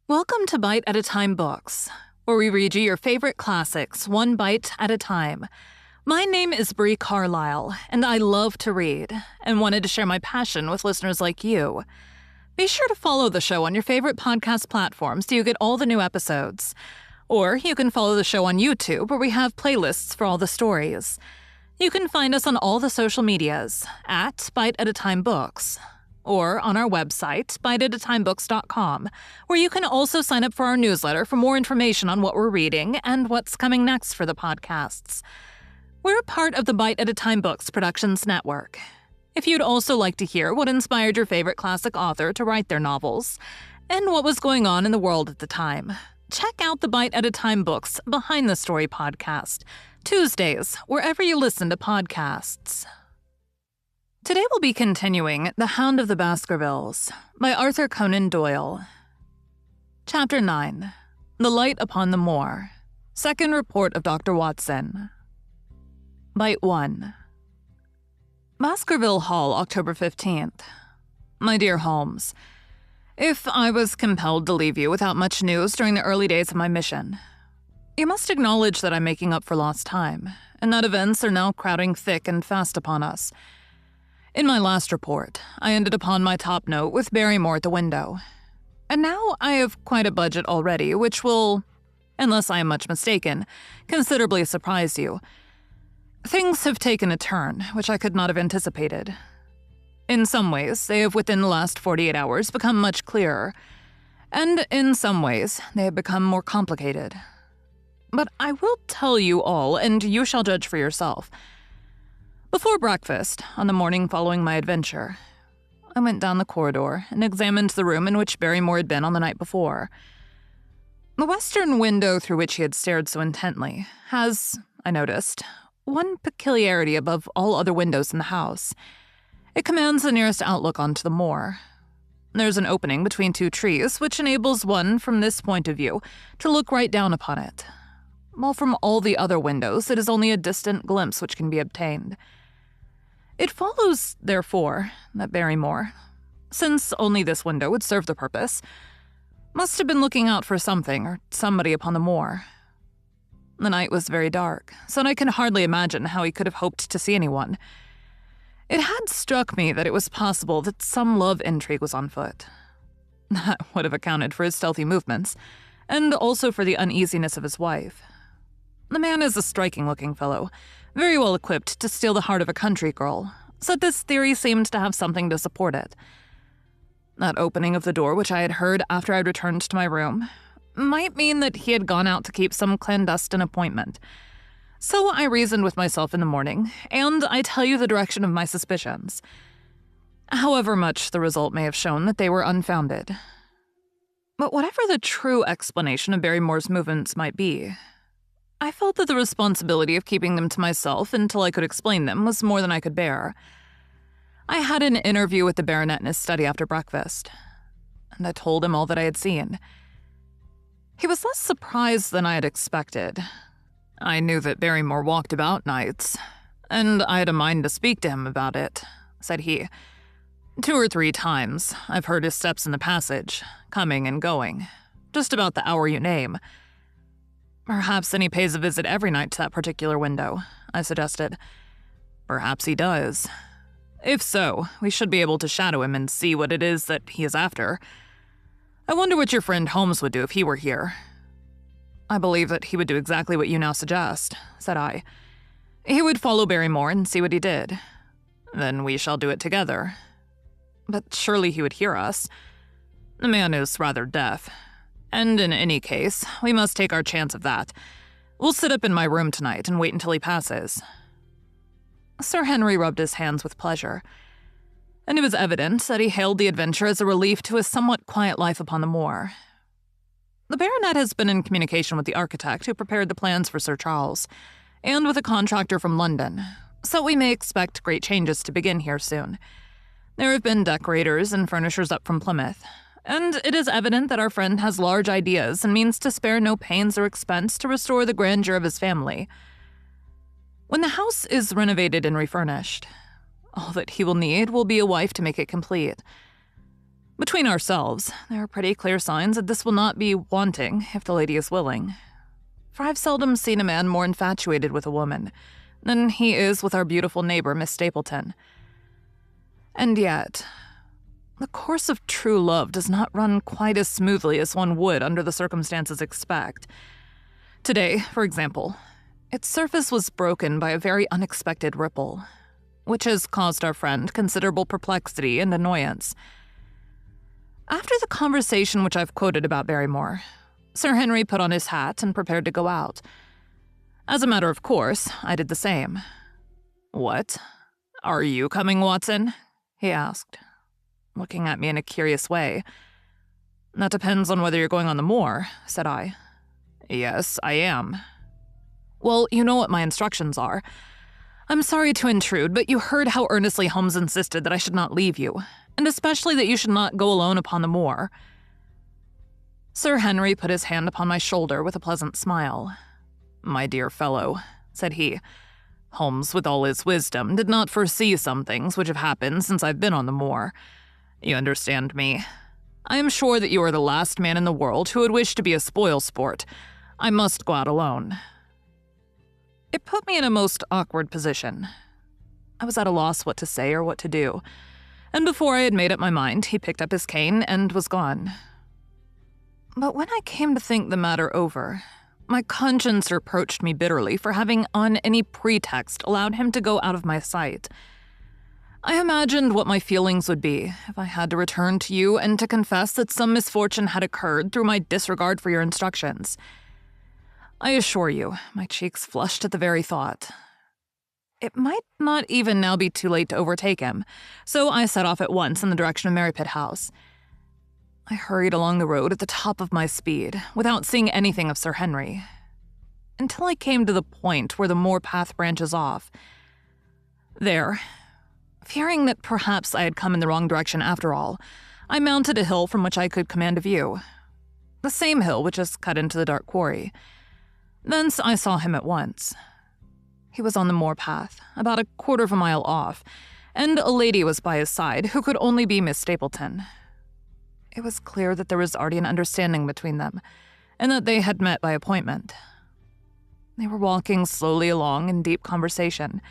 Welcome to Bite at a Time Books, where we read you your favorite classics one bite at a time. My name is Bree Carlile, and I love to read, and wanted to share my passion with listeners like you. Be sure to follow the show on your favorite podcast platforms so you get all the new episodes. Or you can follow the show on YouTube, where we have playlists for all the stories. You can find us on all the social medias at Bite at a Time Books, or on our website, biteatatimebooks.com, where you can also sign up for our newsletter for more information on what we're reading and what's coming next for the podcasts. We're part of the Bite at a Time Books Productions Network. If you'd also like to hear what inspired your favorite classic author to write their novels, and what was going on in the world at the time, check out the Bite at a Time Books Behind the Story podcast, Tuesdays, wherever you listen to podcasts. Today we'll be continuing The Hound of the Baskervilles by Arthur Conan Doyle. Chapter 9. The Light Upon the Moor. Second Report of Dr. Watson. Bite 1. Baskerville Hall, October 15th. My dear Holmes, if I was compelled to leave you without much news during the early days of my mission, you must acknowledge that I'm making up for lost time, and that events are now crowding thick and fast upon us. In my last report, I ended upon my top note with Barrymore at the window. And now I have quite a budget already, which will, unless I am much mistaken, considerably surprise you. Things have taken a turn, which I could not have anticipated. In some ways, they have within the last 48 hours become much clearer, and in some ways, they have become more complicated. But I will tell you all, and you shall judge for yourself. Before breakfast, on the morning following my adventure, I went down the corridor and examined the room in which Barrymore had been on the night before. The western window through which he had stared so intently has, I noticed, one peculiarity above all other windows in the house. It commands the nearest outlook onto the moor. There's an opening between two trees, which enables one, from this point of view, to look right down upon it, while from all the other windows it is only a distant glimpse which can be obtained. It follows, therefore, that Barrymore, since only this window would serve the purpose, must have been looking out for something or somebody upon the moor. The night was very dark, so I can hardly imagine how he could have hoped to see anyone. It had struck me that it was possible that some love intrigue was on foot. That would have accounted for his stealthy movements, and also for the uneasiness of his wife. The man is a striking-looking fellow, very well equipped to steal the heart of a country girl, so this theory seemed to have something to support it. That opening of the door which I had heard after I had returned to my room might mean that he had gone out to keep some clandestine appointment. So I reasoned with myself in the morning, and I tell you the direction of my suspicions. However much the result may have shown that they were unfounded. But whatever the true explanation of Barrymore's movements might be, I felt that the responsibility of keeping them to myself until I could explain them was more than I could bear. I had an interview with the baronet in his study after breakfast, and I told him all that I had seen. He was less surprised than I had expected. I knew that Barrymore walked about nights, and I had a mind to speak to him about it, said he. 2 or 3 times I've heard his steps in the passage, coming and going, just about the hour you name. Perhaps then he pays a visit every night to that particular window, I suggested. Perhaps he does. If so, we should be able to shadow him and see what it is that he is after. I wonder what your friend Holmes would do if he were here. I believe that he would do exactly what you now suggest, said I. He would follow Barrymore and see what he did. Then we shall do it together. But surely he would hear us. The man is rather deaf. And in any case, we must take our chance of that. We'll sit up in my room tonight and wait until he passes. Sir Henry rubbed his hands with pleasure, and it was evident that he hailed the adventure as a relief to his somewhat quiet life upon the moor. The baronet has been in communication with the architect who prepared the plans for Sir Charles, and with a contractor from London, so we may expect great changes to begin here soon. There have been decorators and furnishers up from Plymouth, and it is evident that our friend has large ideas and means to spare no pains or expense to restore the grandeur of his family. When the house is renovated and refurnished, all that he will need will be a wife to make it complete. Between ourselves, there are pretty clear signs that this will not be wanting if the lady is willing. For I've seldom seen a man more infatuated with a woman than he is with our beautiful neighbor, Miss Stapleton. And yet, the course of true love does not run quite as smoothly as one would under the circumstances expect. Today, for example, its surface was broken by a very unexpected ripple, which has caused our friend considerable perplexity and annoyance. After the conversation which I've quoted about Barrymore, Sir Henry put on his hat and prepared to go out. As a matter of course, I did the same. "What? Are you coming, Watson?" he asked, looking at me in a curious way. "That depends on whether you're going on the moor," said I. "Yes, I am." "Well, you know what my instructions are. I'm sorry to intrude, but you heard how earnestly Holmes insisted that I should not leave you, and especially that you should not go alone upon the moor." Sir Henry put his hand upon my shoulder with a pleasant smile. "My dear fellow," said he, "Holmes, with all his wisdom, did not foresee some things which have happened since I've been on the moor. You understand me. I am sure that you are the last man in the world who would wish to be a spoil-sport. I must go out alone." It put me in a most awkward position. I was at a loss what to say or what to do, and before I had made up my mind, he picked up his cane and was gone. But when I came to think the matter over, my conscience reproached me bitterly for having on any pretext allowed him to go out of my sight. I imagined what my feelings would be if I had to return to you and to confess that some misfortune had occurred through my disregard for your instructions. I assure you, my cheeks flushed at the very thought. It might not even now be too late to overtake him, so I set off at once in the direction of Merripit House. I hurried along the road at the top of my speed, without seeing anything of Sir Henry, until I came to the point where the moor path branches off. There, fearing that perhaps I had come in the wrong direction after all, I mounted a hill from which I could command a view. The same hill which is cut into the dark quarry. Thence I saw him at once. He was on the moor path, about a quarter of a mile off, and a lady was by his side who could only be Miss Stapleton. It was clear that there was already an understanding between them, and that they had met by appointment. They were walking slowly along in deep conversation,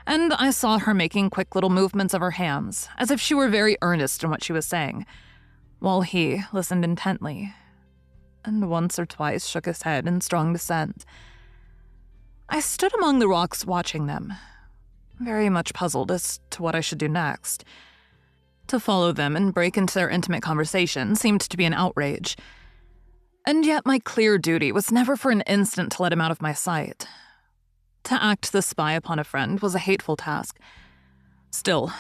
and I saw her making quick little movements of her hands, as if she were very earnest in what she was saying, while he listened intently, and once or twice shook his head in strong dissent. I stood among the rocks watching them, very much puzzled as to what I should do next. To follow them and break into their intimate conversation seemed to be an outrage, and yet my clear duty was never for an instant to let him out of my sight. To act the spy upon a friend was a hateful task. Still,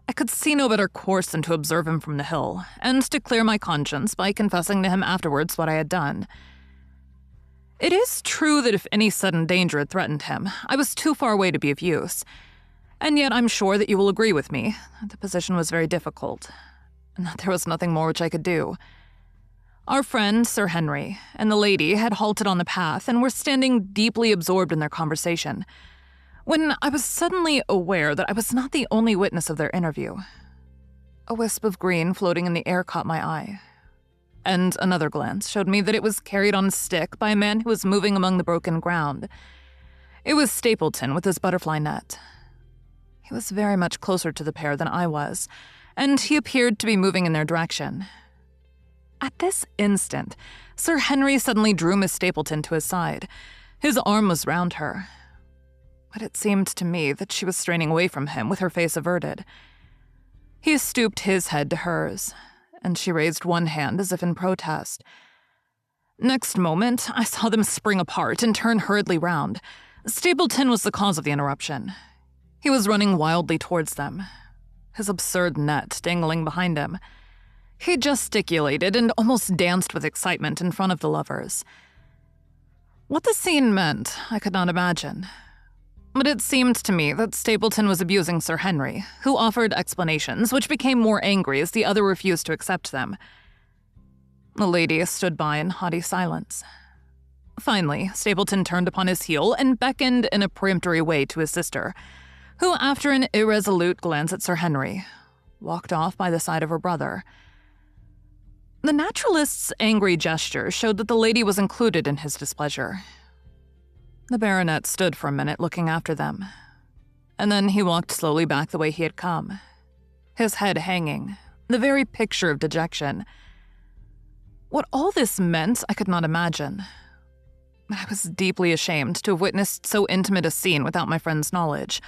I could see no better course than to observe him from the hill, and to clear my conscience by confessing to him afterwards what I had done. It is true that if any sudden danger had threatened him, I was too far away to be of use, and yet I'm sure that you will agree with me that the position was very difficult, and that there was nothing more which I could do. Our friend, Sir Henry, and the lady had halted on the path and were standing deeply absorbed in their conversation, when I was suddenly aware that I was not the only witness of their interview. A wisp of green floating in the air caught my eye, and another glance showed me that it was carried on a stick by a man who was moving among the broken ground. It was Stapleton with his butterfly net. He was very much closer to the pair than I was, and he appeared to be moving in their direction. At this instant, Sir Henry suddenly drew Miss Stapleton to his side. His arm was round her, but it seemed to me that she was straining away from him with her face averted. He stooped his head to hers, and she raised one hand as if in protest. Next moment, I saw them spring apart and turn hurriedly round. Stapleton was the cause of the interruption. He was running wildly towards them, his absurd net dangling behind him. He gesticulated and almost danced with excitement in front of the lovers. What the scene meant, I could not imagine, but it seemed to me that Stapleton was abusing Sir Henry, who offered explanations which became more angry as the other refused to accept them. The lady stood by in haughty silence. Finally, Stapleton turned upon his heel and beckoned in a peremptory way to his sister, who, after an irresolute glance at Sir Henry, walked off by the side of her brother. naturalist's angry gesture showed that the lady was included in his displeasure. The baronet stood for a minute looking after them, and then he walked slowly back the way he had come, his head hanging, the very picture of dejection. What all this meant, I could not imagine. I was deeply ashamed to have witnessed so intimate a scene without my friend's knowledge.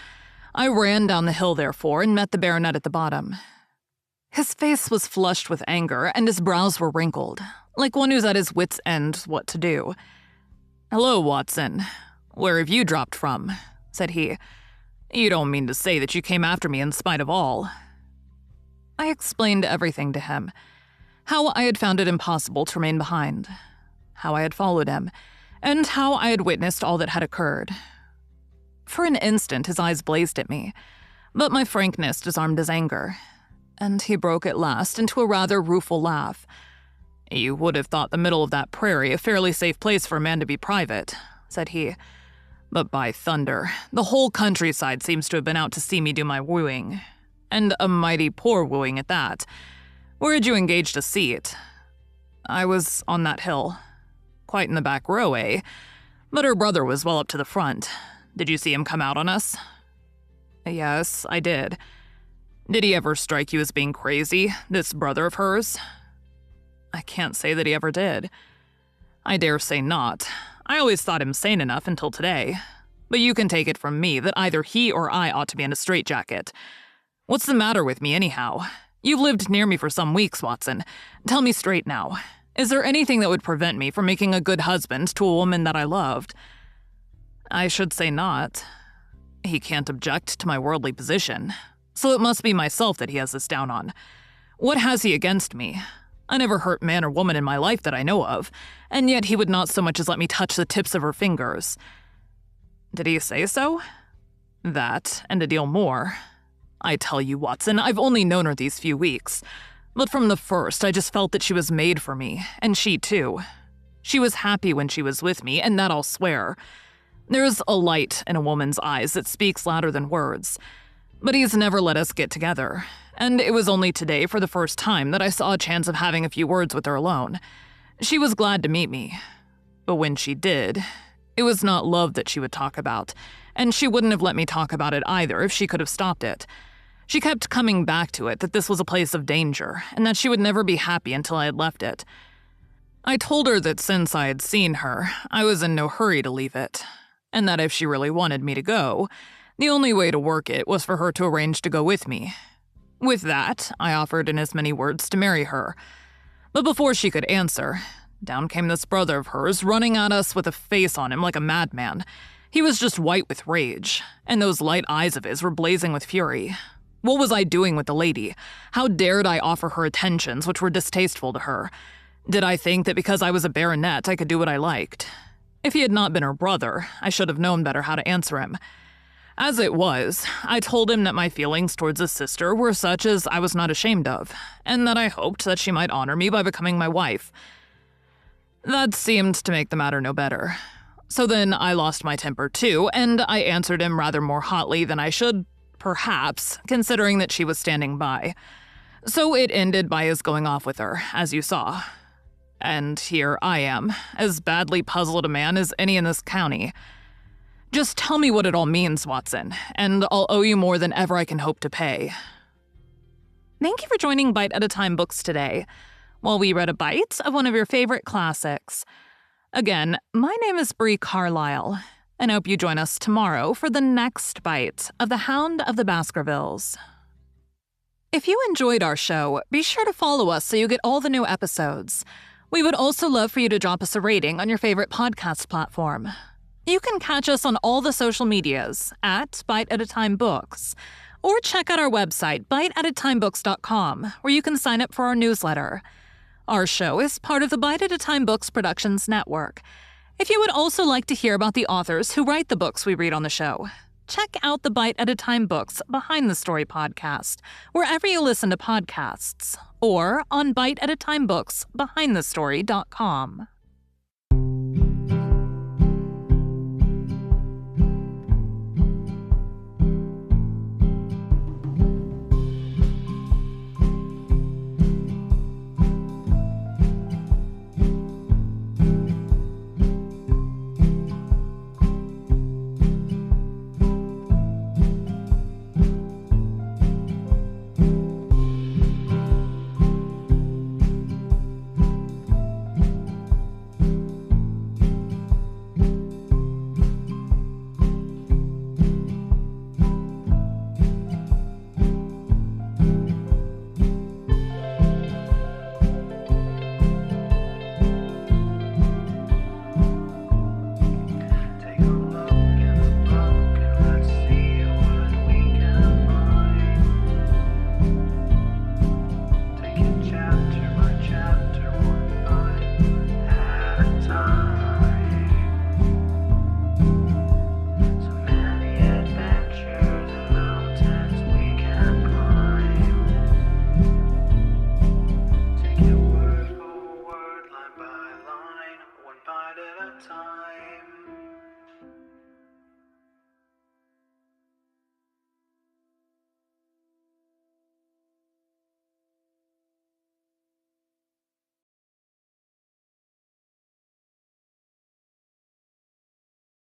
I ran down the hill, therefore, and met the baronet at the bottom. His face was flushed with anger, and his brows were wrinkled, like one who's at his wits' end what to do. "Hello, Watson. Where have you dropped from?" said he. "You don't mean to say that you came after me in spite of all." I explained everything to him. How I had found it impossible to remain behind, how I had followed him, and how I had witnessed all that had occurred. For an instant his eyes blazed at me, but my frankness disarmed his anger, and he broke at last into a rather rueful laugh. "You would have thought the middle of that prairie a fairly safe place for a man to be private," said he. "But by thunder, the whole countryside seems to have been out to see me do my wooing, and a mighty poor wooing at that. Where had you engaged a seat?" "I was on that hill." "Quite in the back row, eh? But her brother was well up to the front. Did you see him come out on us?" "Yes, I did." "Did he ever strike you as being crazy, this brother of hers?" "I can't say that he ever did." "I dare say not. I always thought him sane enough until today. But you can take it from me that either he or I ought to be in a straitjacket. What's the matter with me, anyhow? You've lived near me for some weeks, Watson. Tell me straight now. Is there anything that would prevent me from making a good husband to a woman that I loved?" "I should say not. He can't object to my worldly position, so it must be myself that he has this down on. What has he against me? I never hurt man or woman in my life that I know of, and yet he would not so much as let me touch the tips of her fingers." "Did he say so?" "That, and a deal more. I tell you, Watson, I've only known her these few weeks, but from the first I just felt that she was made for me, and she too. She was happy when she was with me, and that I'll swear. There's a light in a woman's eyes that speaks louder than words. But he's never let us get together, and it was only today for the first time that I saw a chance of having a few words with her alone. She was glad to meet me, but when she did, it was not love that she would talk about, and she wouldn't have let me talk about it either if she could have stopped it. She kept coming back to it that this was a place of danger, and that she would never be happy until I had left it. I told her that since I had seen her, I was in no hurry to leave it, and that if she really wanted me to go, the only way to work it was for her to arrange to go with me. With that, I offered in as many words to marry her. But before she could answer, down came this brother of hers running at us with a face on him like a madman. He was just white with rage, and those light eyes of his were blazing with fury. What was I doing with the lady? How dared I offer her attentions which were distasteful to her? Did I think that because I was a baronet I could do what I liked? If he had not been her brother, I should have known better how to answer him. As it was, I told him that my feelings towards his sister were such as I was not ashamed of, and that I hoped that she might honor me by becoming my wife. That seemed to make the matter no better. So then I lost my temper too, and I answered him rather more hotly than I should, perhaps, considering that she was standing by. So it ended by his going off with her, as you saw. And here I am, as badly puzzled a man as any in this county. Just tell me what it all means, Watson, and I'll owe you more than ever I can hope to pay. Thank you for joining Bite at a Time Books today, while we read a bite of one of your favorite classics. Again, my name is Bree Carlile, and I hope you join us tomorrow for the next bite of The Hound of the Baskervilles. If you enjoyed our show, be sure to follow us so you get all the new episodes. We would also love for you to drop us a rating on your favorite podcast platform. You can catch us on all the social medias at Bite at a Time Books, or check out our website, biteatatimebooks.com, where you can sign up for our newsletter. Our show is part of the Bite at a Time Books Productions Network. If you would also like to hear about the authors who write the books we read on the show, check out the Bite at a Time Books Behind the Story podcast, wherever you listen to podcasts, or on biteatatimebooksbehindthestory.com.